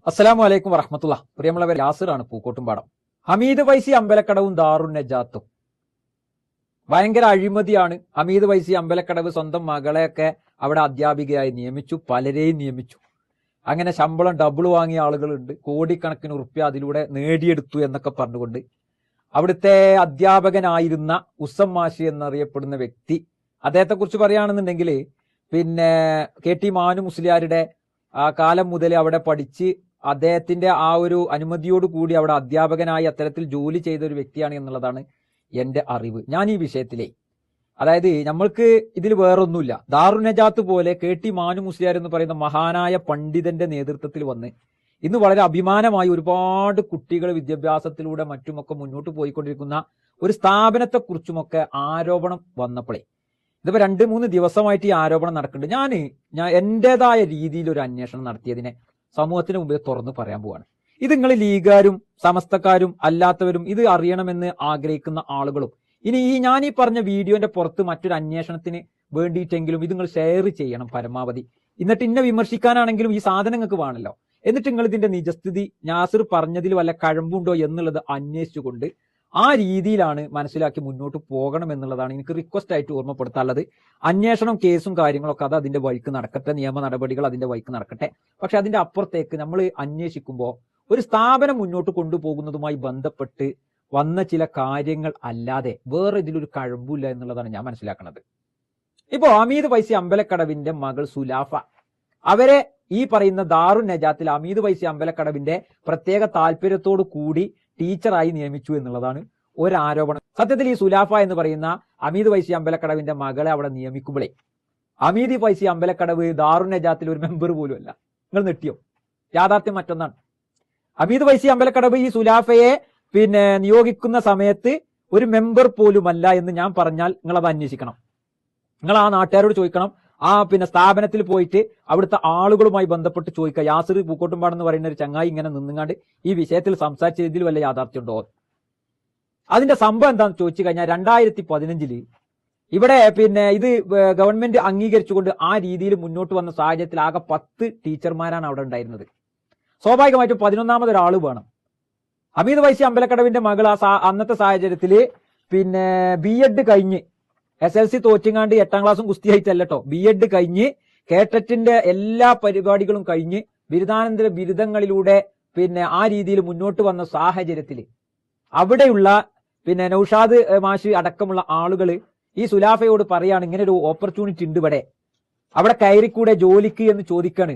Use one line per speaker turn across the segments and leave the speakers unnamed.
അസ്സലാമു അലൈക്കും വറഹ്മത്തുള്ളാഹി. പ്രിയമുള്ളവർ, യാസിറാണ് പൂക്കോട്ടുംപാടം. ഹമീദ് ഫൈസി അമ്പലക്കടവും ദാറുൻ നജാത്തും ഭയങ്കര അഴിമതിയാണ്. ഹമീദ് ഫൈസി അമ്പലക്കടവ് സ്വന്തം മകളെയൊക്കെ അവിടെ അധ്യാപികയായി നിയമിച്ചു, പലരെയും നിയമിച്ചു. അങ്ങനെ ശമ്പളം ഡബിൾ വാങ്ങിയ ആളുകളുണ്ട്, കോടിക്കണക്കിന് ഉറുപ്പ്യ അതിലൂടെ നേടിയെടുത്തു എന്നൊക്കെ പറഞ്ഞുകൊണ്ട് അവിടുത്തെ അധ്യാപകനായിരുന്ന ഉസ്സം മാഷി എന്നറിയപ്പെടുന്ന വ്യക്തി, അദ്ദേഹത്തെക്കുറിച്ച് പറയുകയാണെന്നുണ്ടെങ്കിൽ പിന്നെ കെ ടി മാനു മുസ്ലിയാരുടെ ആ കാലം മുതൽ അവിടെ പഠിച്ച് അദ്ദേഹത്തിന്റെ ആ ഒരു അനുമതിയോട് കൂടി അവിടെ അധ്യാപകനായി അത്തരത്തിൽ ജോലി ചെയ്ത ഒരു വ്യക്തിയാണ് എന്നുള്ളതാണ് എന്റെ അറിവ്. ഞാൻ ഈ വിഷയത്തിലെ അതായത് നമ്മൾക്ക് ഇതിൽ വേറൊന്നുമില്ല. ദാറുൻ നജാത്ത് പോലെ കെ ടി മാനു മുസ്ലിയാർ എന്ന് പറയുന്ന മഹാനായ പണ്ഡിതന്റെ നേതൃത്വത്തിൽ വന്ന് ഇന്ന് വളരെ അഭിമാനമായി ഒരുപാട് കുട്ടികൾ വിദ്യാഭ്യാസത്തിലൂടെ മറ്റുമൊക്കെ മുന്നോട്ട് പോയിക്കൊണ്ടിരിക്കുന്ന ഒരു സ്ഥാപനത്തെക്കുറിച്ചുമൊക്കെ ആരോപണം വന്നപ്പോഴേ, ഇതിപ്പോ 2-3 ദിവസമായിട്ട് ഈ ആരോപണം നടക്കുന്നുണ്ട്. ഞാൻ എന്റേതായ രീതിയിൽ ഒരു അന്വേഷണം നടത്തിയതിനെ സമൂഹത്തിന് മുമ്പിൽ തുറന്ന് പറയാൻ പോവാണ്. ഇത് നിങ്ങൾ ലീഗുകാരും സമസ്തക്കാരും അല്ലാത്തവരും ഇത് അറിയണമെന്ന് ആഗ്രഹിക്കുന്ന ആളുകളും ഇനി ഞാൻ ഈ പറഞ്ഞ വീഡിയോന്റെ പുറത്ത് മറ്റൊരു അന്വേഷണത്തിന് വേണ്ടിയിട്ടെങ്കിലും ഇത് നിങ്ങൾ ഷെയർ ചെയ്യണം പരമാവധി. എന്നിട്ട് ഇന്നെ വിമർശിക്കാനാണെങ്കിലും ഈ സാധനം നിങ്ങൾക്ക് വേണമല്ലോ. എന്നിട്ട് നിങ്ങൾ ഇതിന്റെ നിജസ്ഥിതി നാസിർ പറഞ്ഞതിൽ വല്ല കഴമ്പുണ്ടോ എന്നുള്ളത് അന്വേഷിച്ചുകൊണ്ട് ആ രീതിയിലാണ് മനസ്സിലാക്കി മുന്നോട്ട് പോകണം എന്നുള്ളതാണ് എനിക്ക് റിക്വസ്റ്റ് ആയിട്ട് ഓർമ്മപ്പെടുത്താനുള്ളത്. അന്വേഷണം, കേസും കാര്യങ്ങളൊക്കെ അത് അതിന്റെ വഴിക്ക് നടക്കട്ടെ, നിയമ നടപടികൾ അതിന്റെ വഴിക്ക് നടക്കട്ടെ. പക്ഷെ അതിന്റെ അപ്പുറത്തേക്ക് നമ്മൾ അന്വേഷിക്കുമ്പോൾ ഒരു സ്ഥാപനം മുന്നോട്ട് കൊണ്ടുപോകുന്നതുമായി ബന്ധപ്പെട്ട് വന്ന ചില കാര്യങ്ങൾ അല്ലാതെ വേറെ ഇതിലൊരു കഴമ്പില്ല എന്നുള്ളതാണ് ഞാൻ മനസ്സിലാക്കുന്നത്. ഇപ്പോ ഹമീദ് ഫൈസി അമ്പലക്കടവിന്റെ മകൾ സുലാഫ, അവരെ ഈ പറയുന്ന ദാറുൻ നജാത്തിൽ ഹമീദ് ഫൈസി അമ്പലക്കടവിന്റെ പ്രത്യേക താല്പര്യത്തോടു കൂടി ടീച്ചറായി നിയമിച്ചു എന്നുള്ളതാണ് ഒരു ആരോപണം. സത്യത്തിൽ ഈ സുലാഫ എന്ന് പറയുന്ന ഹമീദ് ഫൈസി അമ്പലക്കടവിന്റെ മകളെ അവിടെ നിയമിക്കുമ്പോഴേ ഹമീദ് ഫൈസി അമ്പലക്കടവ് ദാറുൻ നജാത്തിൽ ഒരു മെമ്പർ പോലും അല്ല. നിങ്ങൾ നെട്ടിയോ? യാഥാർത്ഥ്യം മറ്റൊന്നാണ്. ഹമീദ് ഫൈസി അമ്പലക്കടവ് ഈ സുലാഫയെ നിയോഗിക്കുന്ന സമയത്ത് ഒരു മെമ്പർ പോലുമല്ല എന്ന് ഞാൻ പറഞ്ഞാൽ നിങ്ങൾ അത് അന്വേഷിക്കണം. നിങ്ങൾ ആ നാട്ടുകാരോട് ചോദിക്കണം. സ്ഥാപനത്തിൽ പോയിട്ട് അവിടുത്തെ ആളുകളുമായി ബന്ധപ്പെട്ട് ചോദിക്കുക. യാസിർ പൂക്കോട്ടുംപാടം എന്ന് പറയുന്ന ഒരു ചങ്ങായി ഇങ്ങനെ നിന്നുങ്ങാണ്ട് ഈ വിഷയത്തിൽ സംസാരിച്ചതിൽ വല്ല യാഥാർത്ഥ്യം ഉണ്ടോ? അതിന്റെ സംഭവം എന്താണെന്ന് ചോദിച്ചു കഴിഞ്ഞാൽ 2015 ഇവിടെ ഇത് ഗവൺമെന്റ് അംഗീകരിച്ചുകൊണ്ട് ആ രീതിയിൽ മുന്നോട്ട് വന്ന സാഹചര്യത്തിൽ ആകെ 10 ടീച്ചർമാരാണ് അവിടെ ഉണ്ടായിരുന്നത്. സ്വാഭാവികമായിട്ടും 11ാമത് ഒരാൾ വേണം. ഹമീദ് ഫൈസി അമ്പലക്കടവിന്റെ മകൾ അന്നത്തെ സാഹചര്യത്തിൽ BEd കഴിഞ്ഞ് SLC തോറ്റിങ്ങാണ്ട് 8ാം ക്ലാസ്സും കുസ്തിയായിട്ടല്ലോ, BEd കഴിഞ്ഞ് കേട്ടറ്റിന്റെ എല്ലാ പരിപാടികളും കഴിഞ്ഞ് ബിരുദാനന്തര ബിരുദങ്ങളിലൂടെ ആ രീതിയിൽ മുന്നോട്ട് വന്ന സാഹചര്യത്തിൽ അവിടെയുള്ള നൌഷാദ് മാഷി അടക്കമുള്ള ആളുകൾ ഈ സുലാഫയോട് പറയാണ് ഇങ്ങനെ ഒരു ഓപ്പർച്യൂണിറ്റി ഉണ്ട് ഇവിടെ, അവിടെ കയറിക്കൂടെ ജോലിക്ക് എന്ന് ചോദിക്കാണ്.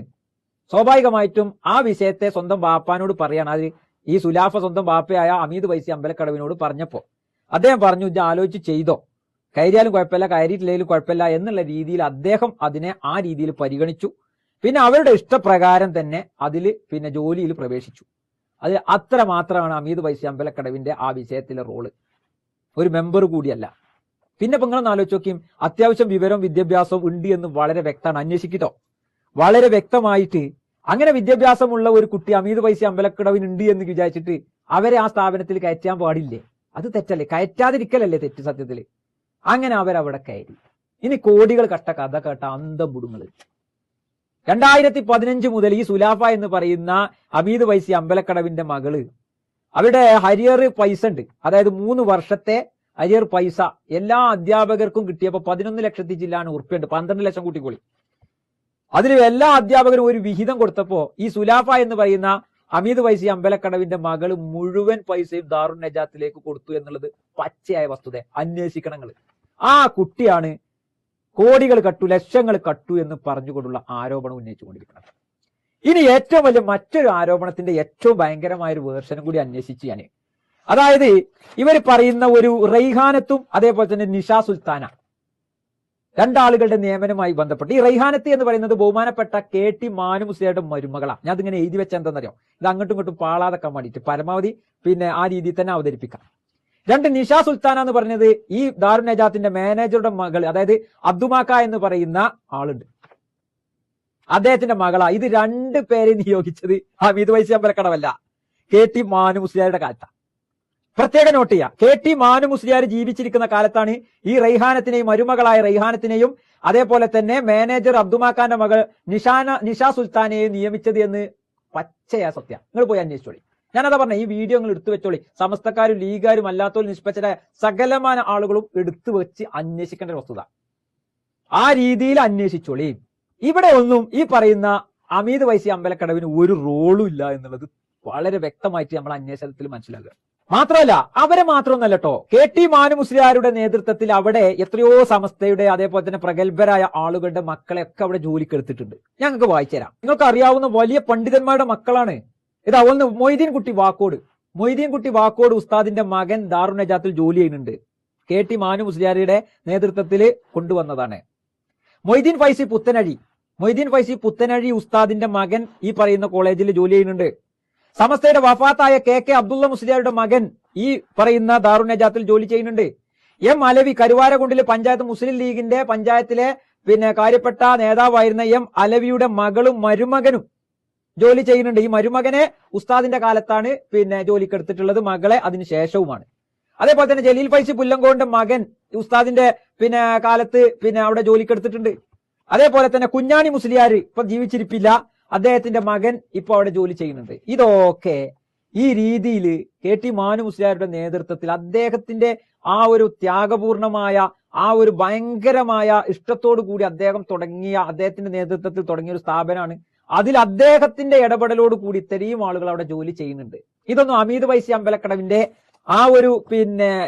സ്വാഭാവികമായിട്ടും ആ വിഷയത്തെ സ്വന്തം ബാപ്പാനോട് പറയാണ്. അത് ഈ സുലാഫ സ്വന്തം ബാപ്പയായ ഹമീദ് ഫൈസി അമ്പലക്കടവിനോട് പറഞ്ഞപ്പോ അദ്ദേഹം പറഞ്ഞു, ഇത് ആലോചിച്ച് ചെയ്തോ, കയറിയാലും കുഴപ്പമില്ല കയറിയിട്ടില്ലെങ്കിലും കുഴപ്പമില്ല എന്നുള്ള രീതിയിൽ അദ്ദേഹം അതിനെ ആ രീതിയിൽ പരിഗണിച്ചു. അവരുടെ ഇഷ്ടപ്രകാരം തന്നെ അതിൽ ജോലിയിൽ പ്രവേശിച്ചു. അത് അത്ര മാത്രമാണ് ഹമീദ് ഫൈസി അമ്പലക്കടവിന്റെ ആ വിഷയത്തിലെ റോള്, ഒരു മെമ്പർ കൂടിയല്ല. ഇപ്പൊ നിങ്ങളൊന്ന് ആലോചിച്ച് നോക്കിയും, അത്യാവശ്യം വിവരവും വിദ്യാഭ്യാസവും ഉണ്ട് എന്ന് വളരെ വ്യക്തമാണ്. അന്വേഷിക്കട്ടോ, വളരെ വ്യക്തമായിട്ട് അങ്ങനെ വിദ്യാഭ്യാസമുള്ള ഒരു കുട്ടി ഹമീദ് ഫൈസി അമ്പലക്കടവിനുണ്ട് എന്ന് വിചാരിച്ചിട്ട് അവരെ ആ സ്ഥാപനത്തിൽ കയറ്റാൻ പാടില്ലേ? അത് തെറ്റല്ലേ? കയറ്റാതിരിക്കലല്ലേ തെറ്റ് സത്യത്തില്? അങ്ങനെ അവരവിടെ കയറി. ഇനി കോടികൾ കട്ട കഥ കേട്ട അന്തം വിടുങ്ങൾ. 2015 മുതൽ ഈ സുലാഫ എന്ന് പറയുന്ന ഹമീദ് ഫൈസി അമ്പലക്കടവിന്റെ മകള് അവരുടെ ഹരിയർ പൈസ ഉണ്ട്, അതായത് 3 വർഷത്തെ ഹരിയർ പൈസ എല്ലാ അധ്യാപകർക്കും കിട്ടിയപ്പോ 11 ലക്ഷത്തി ചില്ലാണ് ഉറുപ്പ്യുണ്ട്, 12 ലക്ഷം കൂട്ടിക്കോളി. അതിൽ എല്ലാ അധ്യാപകരും ഒരു വിഹിതം കൊടുത്തപ്പോ ഈ സുലാഫ എന്ന് പറയുന്ന ഹമീദ് ഫൈസി അമ്പലക്കടവിന്റെ മകള് മുഴുവൻ പൈസയും ദാറുൻ നജാത്തിലേക്ക് കൊടുത്തു എന്നുള്ളത് പച്ചയായ വസ്തുത. അന്വേഷിക്കണങ്ങൾ. ആ കുട്ടിയാണ് കോടികൾ കട്ടു, ലക്ഷങ്ങൾ കട്ടു എന്ന് പറഞ്ഞുകൊണ്ടുള്ള ആരോപണം ഉന്നയിച്ചുകൊണ്ടിരിക്കുന്നത്. ഇനി ഏറ്റവും വലിയ മറ്റൊരു ആരോപണത്തിന്റെ ഏറ്റവും ഭയങ്കരമായ ഒരു വേർഷനും കൂടി അന്വേഷിച്ച് ഞാൻ, അതായത് ഇവർ പറയുന്ന ഒരു റൈഹാനത്തും അതേപോലെ തന്നെ നിഷ സുൽത്താന, രണ്ടാളുകളുടെ നിയമനവുമായി ബന്ധപ്പെട്ട്. ഈ റൈഹാനത്ത് എന്ന് പറയുന്നത് ബഹുമാനപ്പെട്ട കെ ടി മാനു മുസ്ലിയാരുടെ മരുമകളാണ്. ഞാൻ അതിങ്ങനെ എഴുതി വെച്ച എന്താണെന്നറിയോ, ഇത് അങ്ങോട്ടും ഇങ്ങോട്ടും പാളാതെക്കാൻ വേണ്ടിയിട്ട് പരമാവധി ആ രീതിയിൽ തന്നെ അവതരിപ്പിക്കാം. 2 നിഷ സുൽത്താന എന്ന് പറഞ്ഞത് ഈ ദാറുൻ നജാത്തിന്റെ മാനേജറുടെ മകൾ, അതായത് അബ്ദുമാക്ക എന്ന് പറയുന്ന ആളുണ്ട്, അദ്ദേഹത്തിന്റെ മകളാ. ഇത് 2 പേരെ നിയോഗിച്ചത് ഹമീദ് ഫൈസി അമ്പലക്കടവല്ല, കെ ടി മാനു മുസ്ലിയാരുടെ കാലത്താണ്. പ്രത്യേകം നോട്ട് ചെയ്യുക, കെ ടി മാനു മുസ്ലിയാർ ജീവിച്ചിരിക്കുന്ന കാലത്താണ് ഈ റൈഹാനത്തിനെയും മരുമകളായ റൈഹാനത്തിനെയും അതേപോലെ തന്നെ മാനേജർ അബ്ദുമാക്കാന്റെ മകൾ നിഷ സുൽത്താനെയും നിയമിച്ചത് എന്ന് പച്ചയാ സത്യം. നിങ്ങൾ പോയി അന്വേഷിച്ചോളി. ഞാനതാ പറഞ്ഞ ഈ വീഡിയോ നിങ്ങൾ എടുത്തു വെച്ചോളി. സമസ്തക്കാരും ലീഗാരും അല്ലാത്തവരും നിഷ്പക്ഷരായ സകലമാന ആളുകളും എടുത്തു വെച്ച് അന്വേഷിക്കേണ്ട ഒരു വസ്തുത. ആ രീതിയിൽ അന്വേഷിച്ചോളി. ഇവിടെ ഒന്നും ഈ പറയുന്ന അമീദ് വൈസി അമ്പലക്കടവിന് ഒരു റോളും ഇല്ല എന്നുള്ളത് വളരെ വ്യക്തമായിട്ട് നമ്മൾ അന്വേഷണത്തിൽ മനസ്സിലാക്കുക. മാത്രമല്ല അവരെ മാത്രമൊന്നല്ല കേട്ടോ, KT മാനു മുസ്ലിയാരുടെ നേതൃത്വത്തിൽ അവിടെ എത്രയോ സമസ്തയുടെ അതേപോലെ തന്നെ പ്രഗത്ഭരായ ആളുകളുടെ മക്കളെ ഒക്കെ അവിടെ ജോലിക്ക് എടുത്തിട്ടുണ്ട്. ഞങ്ങൾക്ക് വായിച്ചു തരാം. നിങ്ങൾക്ക് അറിയാവുന്ന വലിയ പണ്ഡിതന്മാരുടെ മക്കളാണ്. ഇതാ ഒന്ന് മൊയ്തീൻ കുട്ടി വാക്കോട് ഉസ്താദിന്റെ മകൻ ദാറുൻ നജാത്തിൽ ജോലി ചെയ്യുന്നുണ്ട്. KT മാനു മുസ്ലിയാരുടെ നേതൃത്വത്തിൽ കൊണ്ടുവന്നതാണ്. മൊയ്തീൻ ഫൈസി പുത്തനഴി ഉസ്താദിന്റെ മകൻ ഈ പറയുന്ന കോളേജിൽ ജോലി ചെയ്യുന്നുണ്ട്. സമസ്തയുടെ വഫാത്തായ KK അബ്ദുള്ള മുസ്ലിയാരുടെ മകൻ ഈ പറയുന്ന ദാറുൻ നജാത്തിൽ ജോലി ചെയ്യുന്നുണ്ട്. M അലവി കരുവാരകുണ്ടിലെ പഞ്ചായത്ത് മുസ്ലിം ലീഗിന്റെ പഞ്ചായത്തിലെ കാര്യപ്പെട്ട നേതാവായിരുന്ന M അലവിയുടെ മകളും മരുമകനും ജോലി ചെയ്യുന്നുണ്ട്. ഈ മരുമകനെ ഉസ്താദിന്റെ കാലത്താണ് ജോലിക്കെടുത്തിട്ടുള്ളത്, മകളെ അതിനുശേഷവുമാണ്. അതേപോലെ തന്നെ ജലീൽ ഫൈസി പുല്ലങ്കോടിന്റെ മകൻ ഉസ്താദിന്റെ കാലത്ത് അവിടെ ജോലിക്കെടുത്തിട്ടുണ്ട്. അതേപോലെ തന്നെ കുഞ്ഞാണി മുസ്ലിയാർ ഇപ്പൊ ജീവിച്ചിരിപ്പില്ല, അദ്ദേഹത്തിന്റെ മകൻ ഇപ്പൊ അവിടെ ജോലി ചെയ്യുന്നുണ്ട്. ഇതൊക്കെ ഈ രീതിയിൽ KT മാനു മുസ്ലിയാരുടെ നേതൃത്വത്തിൽ അദ്ദേഹത്തിന്റെ ആ ഒരു ത്യാഗപൂർണമായ ആ ഒരു ഭയങ്കരമായ ഇഷ്ടത്തോടു കൂടി അദ്ദേഹത്തിന്റെ നേതൃത്വത്തിൽ തുടങ്ങിയ ഒരു സ്ഥാപനമാണ്. അതിൽ അദ്ദേഹത്തിന്റെ ഇടപെടലോട് കൂടി ഇത്രയും ആളുകൾ അവിടെ ജോലി ചെയ്യുന്നുണ്ട്. ഇതൊന്നും അമീദ് വൈസി അമ്പലക്കടവിന്റെ ആ ഒരു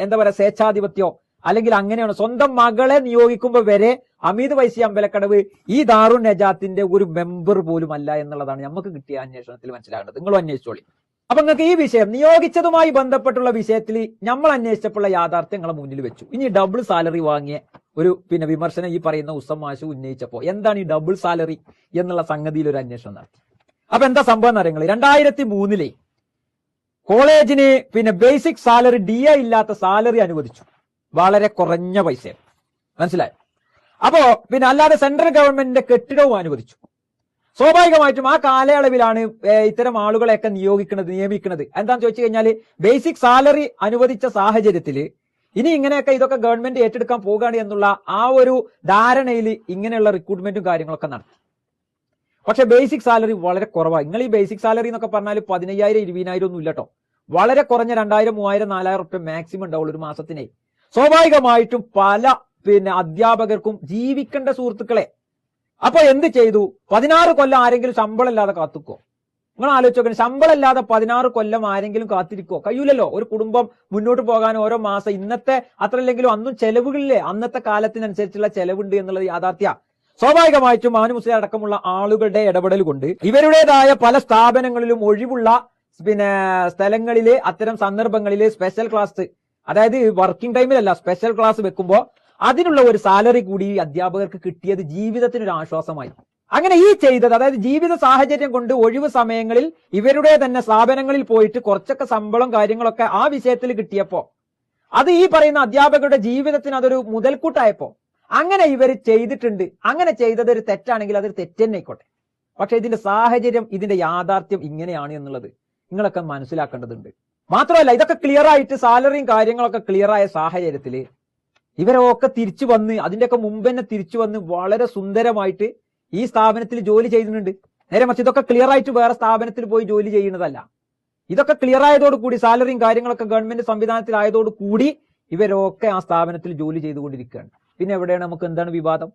എന്താ പറയാ സ്വേച്ഛാധിപത്യോ അല്ലെങ്കിൽ അങ്ങനെയാണ്. സ്വന്തം മകളെ നിയോഗിക്കുമ്പോൾ വരെ അമീദ് വൈസി അമ്പലക്കടവ് ഈ ദാറുൻ നജാത്തിന്റെ ഒരു മെമ്പർ പോലും അല്ല എന്നുള്ളതാണ് നമുക്ക് കിട്ടിയ അന്വേഷണത്തിൽ മനസ്സിലാകുന്നത്. നിങ്ങളും അന്വേഷിച്ചോളി. അപ്പൊ നിങ്ങൾക്ക് ഈ വിഷയം നിയോഗിച്ചതുമായി ബന്ധപ്പെട്ടുള്ള വിഷയത്തിൽ നമ്മൾ അന്വേഷിച്ചപ്പോഴുള്ള യാഥാർത്ഥ്യങ്ങളെ മുന്നിൽ വെച്ചു. ഇനി ഡബിൾ സാലറി വാങ്ങിയ ഒരു വിമർശനം ഈ പറയുന്ന ഉസ്താദ് മാഷ് ഉന്നയിച്ചപ്പോ എന്താണ് ഈ ഡബിൾ സാലറി എന്നുള്ള സംഗതിയിൽ ഒരു അന്വേഷണം നടത്തി. അപ്പൊ എന്താ സംഭവം എന്ന് അറിയുന്നത്, 2003 കോളേജിന് ബേസിക് സാലറി DA ഇല്ലാത്ത സാലറി അനുവദിച്ചു. വളരെ കുറഞ്ഞ പൈസ, മനസ്സിലായി. അപ്പോ അല്ലാതെ സെൻട്രൽ ഗവൺമെന്റിന്റെ കെട്ടിടവും അനുവദിച്ചു. സ്വാഭാവികമായിട്ടും ആ കാലയളവിലാണ് ഇത്തരം ആളുകളെയൊക്കെ നിയമിക്കുന്നത്. എന്താന്ന് ചോദിച്ചു കഴിഞ്ഞാല് ബേസിക് സാലറി അനുവദിച്ച സാഹചര്യത്തിൽ ഇനി ഇങ്ങനെയൊക്കെ ഇതൊക്കെ ഗവൺമെന്റ് ഏറ്റെടുക്കാൻ പോകുകയാണ് എന്നുള്ള ആ ഒരു ധാരണയിൽ ഇങ്ങനെയുള്ള റിക്രൂട്ട്മെന്റും കാര്യങ്ങളൊക്കെ നടത്തി. പക്ഷെ ബേസിക് സാലറി വളരെ കുറവാണ്. നിങ്ങൾ ഈ ബേസിക് സാലറി എന്നൊക്കെ പറഞ്ഞാൽ 15,000 20,000 ഒന്നും ഇല്ല കേട്ടോ. വളരെ കുറഞ്ഞ 2,000 3,000 4,000 റുപ്യ മാക്സിമം ഉണ്ടാവുള്ളൂ ഒരു മാസത്തിനെ. സ്വാഭാവികമായിട്ടും പല അധ്യാപകർക്കും ജീവിക്കേണ്ട സുഹൃത്തുക്കളെ. അപ്പൊ എന്ത് ചെയ്തു, 16 കൊല്ലം ആരെങ്കിലും ശമ്പളം ഇല്ലാതെ കാത്തുക്കോ? നിങ്ങൾ ആലോചിച്ച് നോക്കണം. ശമ്പളം ഇല്ലാതെ 16 കൊല്ലം ആരെങ്കിലും കാത്തിരിക്കോ? കഴിയൂലല്ലോ. ഒരു കുടുംബം മുന്നോട്ട് പോകാൻ ഓരോ മാസം ഇന്നത്തെ അത്രല്ലെങ്കിലും അന്നും ചെലവുകളില്ലേ, അന്നത്തെ കാലത്തിനനുസരിച്ചുള്ള ചെലവുണ്ട് എന്നുള്ളത് യാഥാർത്ഥ്യ. സ്വാഭാവികമായിട്ടും മാനു മുസ്ലിയാർ അടക്കമുള്ള ആളുകളുടെ ഇടപെടൽ കൊണ്ട് ഇവരുടേതായ പല സ്ഥാപനങ്ങളിലും ഒഴിവുള്ള സ്ഥലങ്ങളിലെ അത്തരം സന്ദർഭങ്ങളിലെ സ്പെഷ്യൽ ക്ലാസ്, അതായത് വർക്കിംഗ് ടൈമിലല്ല സ്പെഷ്യൽ ക്ലാസ് വെക്കുമ്പോൾ അതിനുള്ള ഒരു സാലറി കൂടി അധ്യാപകർക്ക് കിട്ടിയത് ജീവിതത്തിനൊരു ആശ്വാസമായി. അങ്ങനെ ഈ ചെയ്തത്, അതായത് ജീവിത സാഹചര്യം കൊണ്ട് ഒഴിവ് സമയങ്ങളിൽ ഇവരുടെ തന്നെ സ്ഥാപനങ്ങളിൽ പോയിട്ട് കുറച്ചൊക്കെ ശമ്പളം കാര്യങ്ങളൊക്കെ ആ വിഷയത്തിൽ കിട്ടിയപ്പോ അത് ഈ പറയുന്ന അധ്യാപകരുടെ ജീവിതത്തിന് അതൊരു മുതൽക്കൂട്ടായപ്പോ അങ്ങനെ ഇവർ ചെയ്തിട്ടുണ്ട്. അങ്ങനെ ചെയ്തത് ഒരു തെറ്റാണെങ്കിൽ അതൊരു തെറ്റ് തന്നെ ആയിക്കോട്ടെ. പക്ഷെ ഇതിന്റെ സാഹചര്യം, ഇതിന്റെ യാഥാർത്ഥ്യം ഇങ്ങനെയാണ് എന്നുള്ളത് നിങ്ങളൊക്കെ മനസ്സിലാക്കേണ്ടതുണ്ട്. മാത്രമല്ല ഇതൊക്കെ ക്ലിയർ ആയിട്ട് സാലറിയും കാര്യങ്ങളൊക്കെ ക്ലിയർ ആയ സാഹചര്യത്തിൽ ഇവരൊക്കെ തിരിച്ചു വന്ന് അതിന്റെയൊക്കെ മുമ്പ് തന്നെ തിരിച്ചു വന്ന് വളരെ സുന്ദരമായിട്ട് ഈ സ്ഥാപനത്തിൽ ജോലി ചെയ്യുന്നുണ്ട്. നേരെ മറിച്ച് ഇതൊക്കെ ക്ലിയർ ആയിട്ട് വേറെ സ്ഥാപനത്തിൽ പോയി ജോലി ചെയ്യുന്നതല്ല. ഇതൊക്കെ ക്ലിയർ ആയതോടുകൂടി സാലറിയും കാര്യങ്ങളൊക്കെ ഗവൺമെന്റ് സംവിധാനത്തിലായതോടുകൂടി ഇവരൊക്കെ ആ സ്ഥാപനത്തിൽ ജോലി ചെയ്തുകൊണ്ടിരിക്കുകയാണ്. പിന്നെ എവിടെയാണ് നമുക്ക് എന്താണ് വിവാദം?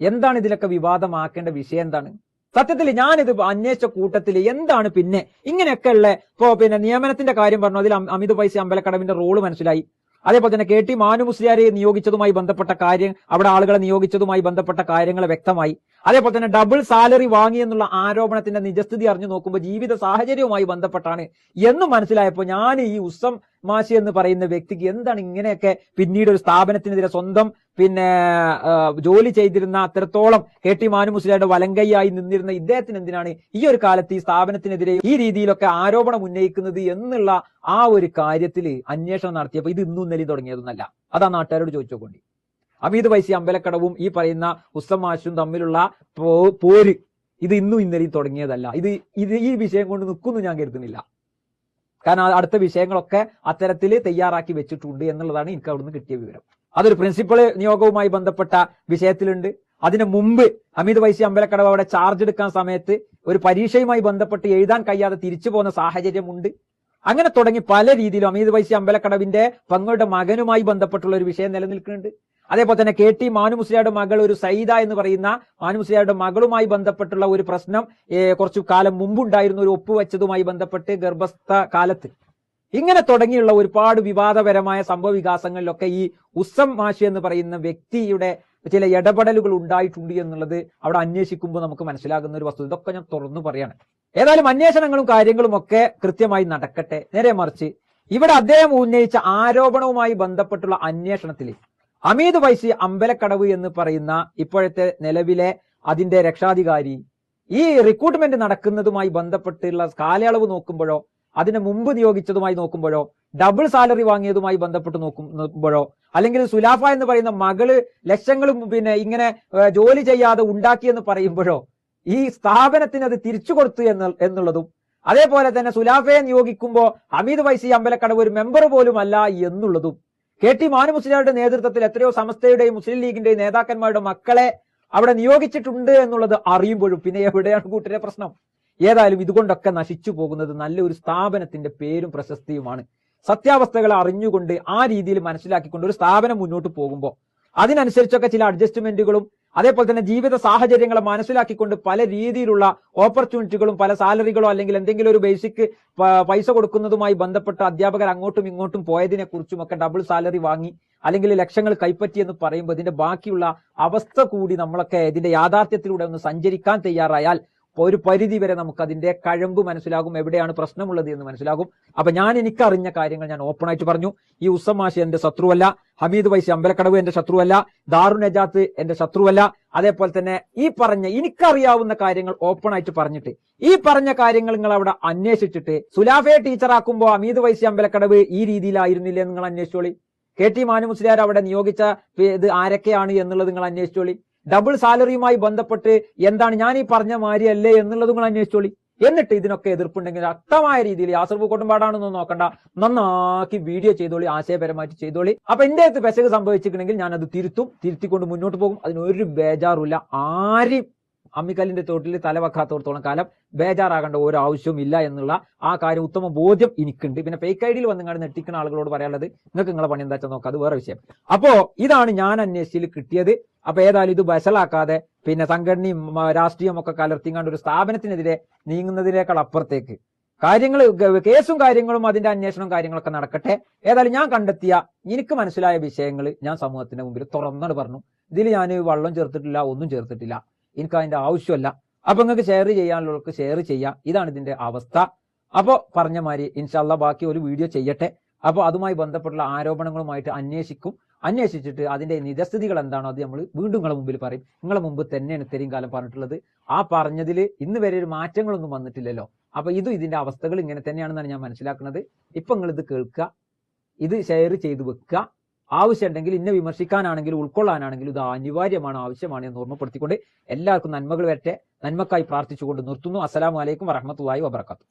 എന്താണ് ഇതിലൊക്കെ വിവാദമാക്കേണ്ട വിഷയം എന്താണ്? സത്യത്തിൽ ഞാനിത് അന്വേഷിച്ച കൂട്ടത്തിൽ എന്താണ് പിന്നെ ഇങ്ങനെയൊക്കെയുള്ള ഇപ്പോ നിയമനത്തിന്റെ കാര്യം പറഞ്ഞു. അതിൽ അമീദ് വൈസി അമ്പലക്കടവിന്റെ റോള് മനസ്സിലായി. അതേപോലെ തന്നെ KT മാനു മുസ്ലിയാരെ നിയോഗിച്ചതുമായി ബന്ധപ്പെട്ട കാര്യം, അവിടെ ആളുകളെ നിയോഗിച്ചതുമായി ബന്ധപ്പെട്ട കാര്യങ്ങൾ വ്യക്തമായി. അതേപോലെ തന്നെ ഡബിൾ സാലറി വാങ്ങി എന്നുള്ള ആരോപണത്തിന്റെ നിജസ്ഥിതി അറിഞ്ഞു നോക്കുമ്പോൾ ജീവിത സാഹചര്യവുമായി ബന്ധപ്പെട്ടാണ് എന്ന് മനസ്സിലായപ്പോൾ ഞാൻ ഈ ഉസ്സം മാഷി എന്ന് പറയുന്ന വ്യക്തിക്ക് എന്താണ് ഇങ്ങനെയൊക്കെ പിന്നീട് ഒരു സ്ഥാപനത്തിനെതിരെ സ്വന്തം ജോലി ചെയ്തിരുന്ന അത്രത്തോളം KT മാനു മുസ്ലിയാരുടെ വലങ്കൈയായി നിന്നിരുന്ന ഇദ്ദേഹത്തിന് എന്തിനാണ് ഈ ഒരു കാലത്ത് ഈ സ്ഥാപനത്തിനെതിരെ ഈ രീതിയിലൊക്കെ ആരോപണം ഉന്നയിക്കുന്നത് എന്നുള്ള ആ ഒരു കാര്യത്തിൽ അന്വേഷണം നടത്തിയപ്പോൾ ഇത് ഇന്നും ഇന്നലെയും തുടങ്ങിയതൊന്നല്ല. അതാ നാട്ടുകാരോട് ചോദിച്ചോണ്ടി. അമീദ് വൈസി അമ്പലക്കടവും ഈ പറയുന്ന ഉസ്താദ് മാഷും തമ്മിലുള്ള പോര് ഇത് ഇന്നും ഇന്നലെയും തുടങ്ങിയതല്ല. ഇത് ഈ വിഷയം കൊണ്ട് നിൽക്കുന്നു ഞാൻ കരുതുന്നില്ല. കാരണം അടുത്ത വിഷയങ്ങളൊക്കെ അത്തരത്തിൽ തയ്യാറാക്കി വെച്ചിട്ടുണ്ട് എന്നുള്ളതാണ് എനിക്ക് അവിടുന്ന് കിട്ടിയ വിവരം. അതൊരു പ്രിൻസിപ്പൽ നിയോഗവുമായി ബന്ധപ്പെട്ട വിഷയത്തിലുണ്ട്. അതിനു മുമ്പ് അമീദ് വൈസി അമ്പലക്കടവ് അവിടെ ചാർജ് എടുക്കാൻ സമയത്ത് ഒരു പരീക്ഷയുമായി ബന്ധപ്പെട്ട് എഴുതാൻ കഴിയാതെ തിരിച്ചു പോകുന്ന സാഹചര്യമുണ്ട്. അങ്ങനെ തുടങ്ങി പല രീതിയിലും ഹമീദ് ഫൈസി അമ്പലക്കടവിന്റെ പെങ്ങളുടെ മകനുമായി ബന്ധപ്പെട്ടുള്ള ഒരു വിഷയം നിലനിൽക്കുന്നുണ്ട്. അതേപോലെ തന്നെ KT മാനു മുസ്ലിയാരുടെ മകൾ ഒരു സയ്യിദ എന്ന് പറയുന്ന മാനു മുസ്ലിയാരുടെ മകളുമായി ബന്ധപ്പെട്ടുള്ള ഒരു പ്രശ്നം കുറച്ചു കാലം മുമ്പുണ്ടായിരുന്ന ഒരു ഒപ്പുവെച്ചതുമായി ബന്ധപ്പെട്ട് ഗർഭസ്ഥ കാലത്ത് ഇങ്ങനെ തുടങ്ങിയുള്ള ഒരുപാട് വിവാദപരമായ സംഭവ വികാസങ്ങളിലൊക്കെ ഈ ഉസ്സം മാഷി എന്ന് പറയുന്ന വ്യക്തിയുടെ ചില ഇടപെടലുകൾ ഉണ്ടായിട്ടുണ്ട് എന്നുള്ളത് അവിടെ അന്വേഷിക്കുമ്പോൾ നമുക്ക് മനസ്സിലാകുന്ന ഒരു വസ്തുത. ഇതൊക്കെ ഞാൻ തുറന്നു പറയാണ്. ഏതായാലും അന്വേഷണങ്ങളും കാര്യങ്ങളും ഒക്കെ കൃത്യമായി നടക്കട്ടെ. നേരെ മറിച്ച് ഇവിടെ അദ്ദേഹം ഉന്നയിച്ച ആരോപണവുമായി ബന്ധപ്പെട്ടുള്ള അന്വേഷണത്തിൽ ഹമീദ് ഫൈസി അമ്പലക്കടവ് എന്ന് പറയുന്ന ഇപ്പോഴത്തെ നിലവിലെ അതിന്റെ രക്ഷാധികാരി ഈ റിക്രൂട്ട്മെന്റ് നടക്കുന്നതുമായി ബന്ധപ്പെട്ടുള്ള കാലയളവ് നോക്കുമ്പോഴോ അതിന് മുമ്പ് നിയോഗിച്ചതുമായി നോക്കുമ്പോഴോ ഡബിൾ സാലറി വാങ്ങിയതുമായി ബന്ധപ്പെട്ട് നോക്കുമ്പോഴോ അല്ലെങ്കിൽ സുലാഫ എന്ന് പറയുന്ന മകള് ലക്ഷങ്ങളും ഇങ്ങനെ ജോലി ചെയ്യാതെ ഉണ്ടാക്കിയെന്ന് പറയുമ്പോഴോ ഈ സ്ഥാപനത്തിന് അത് തിരിച്ചു കൊടുത്തു എന്നുള്ളതും അതേപോലെ തന്നെ സുലാഫയെ നിയോഗിക്കുമ്പോൾ ഹമീദ് ഫൈസി അമ്പലക്കടവ് ഒരു മെമ്പർ പോലും അല്ല എന്നുള്ളതും KT മാനു മുസ്ലിയാരുടെ നേതൃത്വത്തിൽ എത്രയോ സമസ്തയുടെയും മുസ്ലിം ലീഗിന്റെയും നേതാക്കന്മാരുടെ മക്കളെ അവിടെ നിയോഗിച്ചിട്ടുണ്ട് എന്നുള്ളത് അറിയുമ്പോഴും പിന്നെ എവിടെയാണ് കൂട്ടരെ പ്രശ്നം? ഏതായാലും ഇതുകൊണ്ടൊക്കെ നശിച്ചു പോകുന്നത് നല്ലൊരു സ്ഥാപനത്തിന്റെ പേരും പ്രശസ്തിയുമാണ്. സത്യാവസ്ഥകളെ അറിഞ്ഞുകൊണ്ട് ആ രീതിയിൽ മനസ്സിലാക്കിക്കൊണ്ട് ഒരു സ്ഥാപനം മുന്നോട്ട് പോകുമ്പോൾ അതിനനുസരിച്ചൊക്കെ ചില അഡ്ജസ്റ്റ്മെന്റുകളും അതേപോലെ തന്നെ ജീവിത സാഹചര്യങ്ങളെ മനസ്സിലാക്കിക്കൊണ്ട് പല രീതിയിലുള്ള ഓപ്പർച്യൂണിറ്റികളും പല സാലറികളോ അല്ലെങ്കിൽ എന്തെങ്കിലും ഒരു ബേസിക് പൈസ കൊടുക്കുന്നതുമായി ബന്ധപ്പെട്ട് അധ്യാപകർ അങ്ങോട്ടും ഇങ്ങോട്ടും പോയതിനെ കുറിച്ചുമൊക്കെ ഡബിൾ സാലറി വാങ്ങി അല്ലെങ്കിൽ ലക്ഷങ്ങൾ കൈപ്പറ്റി എന്ന് പറയുമ്പോൾ ഇതിന്റെ ബാക്കിയുള്ള അവസ്ഥ കൂടി നമ്മളൊക്കെ ഇതിന്റെ യാഥാർത്ഥ്യത്തിലൂടെ ഒന്ന് സഞ്ചരിക്കാൻ തയ്യാറായാൽ ഒരു പരിധി വരെ നമുക്ക് അതിന്റെ കഴമ്പ് മനസ്സിലാകും, എവിടെയാണ് പ്രശ്നമുള്ളത് എന്ന് മനസ്സിലാകും. അപ്പൊ ഞാൻ എനിക്കറിഞ്ഞ കാര്യങ്ങൾ ഞാൻ ഓപ്പണായിട്ട് പറഞ്ഞു. ഈ ഉസ്സം മാഷി എന്റെ ശത്രുവല്ല, ഹമീദ് ഫൈസി അമ്പലക്കടവ് എന്റെ ശത്രുവല്ല, ദാറുൻ നജാത്ത് എന്റെ ശത്രുവല്ല. അതേപോലെ തന്നെ ഈ പറഞ്ഞ എനിക്കറിയാവുന്ന കാര്യങ്ങൾ ഓപ്പണായിട്ട് പറഞ്ഞിട്ട് ഈ പറഞ്ഞ കാര്യങ്ങൾ നിങ്ങൾ അവിടെ അന്വേഷിച്ചിട്ട് സുലാഫയെ ടീച്ചറാക്കുമ്പോൾ ഹമീദ് ഫൈസി അമ്പലക്കടവ് ഈ രീതിയിലായിരുന്നില്ലേ നിങ്ങൾ അന്വേഷിച്ചോളി. KT മാനു മുസ്ലിയാർ അവിടെ നിയോഗിച്ച ഇത് ആരൊക്കെയാണ് എന്നുള്ളത് നിങ്ങൾ അന്വേഷിച്ചോളി. ഡബിൾ സാലറിയുമായി ബന്ധപ്പെട്ട് എന്താണ് ഞാൻ ഈ പറഞ്ഞ മാതിരിയല്ലേ എന്നുള്ളത് നിങ്ങൾ അന്വേഷിച്ചോളി. എന്നിട്ട് ഇതിനൊക്കെ എതിർപ്പുണ്ടെങ്കിൽ ശക്തമായ രീതിയിൽ യാസർ പൂക്കോട്ടുംപാടാണെന്ന് നോക്കണ്ട, നന്നാക്കി വീഡിയോ ചെയ്തോളി, ആശയപരമായിട്ട് ചെയ്തോളി. അപ്പൊ എന്റെ അടുത്ത് പെശക് സംഭവിച്ചിട്ടുണ്ടെങ്കിൽ ഞാൻ അത് തിരുത്തിക്കൊണ്ട് മുന്നോട്ട് പോകും. അതിനൊരു ബേജാറുമില്ല. ആരും അമ്മിക്കല്ലിന്റെ തോട്ടിൽ തലവെക്കാത്തോടത്തോളം കാലം ബേജാറാകേണ്ട ഒരു ആവശ്യവും ഇല്ല എന്നുള്ള ആ കാര്യം ഉത്തമ ബോധ്യം എനിക്കുണ്ട്. പിന്നെ ഫേക്ക് ഐഡിയിൽ വന്നിങ്ങാണ്ട് നെട്ടിക്കുന്ന ആളുകളോട് പറയാനുള്ളത് നിങ്ങൾക്ക് നിങ്ങളെ പണി എന്താ വെച്ചാൽ നോക്കാം, അത് വേറെ വിഷയം. അപ്പോ ഇതാണ് ഞാൻ അന്വേഷിച്ചിൽ കിട്ടിയത്. അപ്പൊ ഏതായാലും ഇത് വശലാക്കാതെ പിന്നെ സംഘടനയും രാഷ്ട്രീയം ഒക്കെ കലർത്തിങ്ങാണ്ട് ഒരു സ്ഥാപനത്തിനെതിരെ നീങ്ങുന്നതിനേക്കാൾ അപ്പുറത്തേക്ക് കാര്യങ്ങൾ കേസും കാര്യങ്ങളും അതിന്റെ അന്വേഷണവും കാര്യങ്ങളൊക്കെ നടക്കട്ടെ. ഏതായാലും ഞാൻ കണ്ടെത്തിയ എനിക്ക് മനസ്സിലായ വിഷയങ്ങൾ ഞാൻ സമൂഹത്തിന്റെ മുമ്പിൽ തുറന്നാണ് പറഞ്ഞു. ഇതിൽ ഞാൻ വള്ളം ചേർത്തിട്ടില്ല, ഒന്നും ചേർത്തിട്ടില്ല. എനിക്ക് അതിന്റെ ആവശ്യമല്ല. അപ്പൊ നിങ്ങൾക്ക് ഷെയർ ചെയ്യാനുള്ളവർക്ക് ഷെയർ ചെയ്യാം. ഇതാണ് ഇതിന്റെ അവസ്ഥ. അപ്പൊ പറഞ്ഞ മാതിരി ഇൻഷാല്ലാ ബാക്കി ഒരു വീഡിയോ ചെയ്യട്ടെ. അപ്പൊ അതുമായി ബന്ധപ്പെട്ടുള്ള ആരോപണങ്ങളുമായിട്ട് അന്വേഷിച്ചിട്ട് അതിന്റെ നിജസ്ഥിതികൾ എന്താണോ അത് നമ്മൾ വീണ്ടും നിങ്ങളെ മുമ്പിൽ പറയും. നിങ്ങളെ മുമ്പ് തന്നെയാണ് ഇത്രയും കാലം പറഞ്ഞിട്ടുള്ളത്. ആ പറഞ്ഞതിൽ ഇന്ന് വരെ ഒരു മാറ്റങ്ങളൊന്നും വന്നിട്ടില്ലല്ലോ. അപ്പൊ ഇതിന്റെ അവസ്ഥകൾ ഇങ്ങനെ തന്നെയാണെന്നാണ് ഞാൻ മനസ്സിലാക്കുന്നത്. ഇപ്പൊ നിങ്ങൾ ഇത് കേൾക്കുക, ഇത് ഷെയർ ചെയ്ത് വെക്കുക. ആവശ്യമുണ്ടെങ്കിൽ ഇന്നെ വിമർശിക്കാനാണെങ്കിലും ഉൾക്കൊള്ളാനാണെങ്കിലും ഇത് അനിവാര്യമാണ്, ആവശ്യമാണ് എന്ന് ഓർമ്മപ്പെടുത്തിക്കൊണ്ട് എല്ലാവർക്കും നന്മകൾ വരട്ടെ. നന്മക്കായി പ്രാർത്ഥിച്ചുകൊണ്ട് നിർത്തുന്നു. അസ്സലാമു അലൈക്കും വറഹ്മത്തുള്ളാഹി വബറകാതുഹു.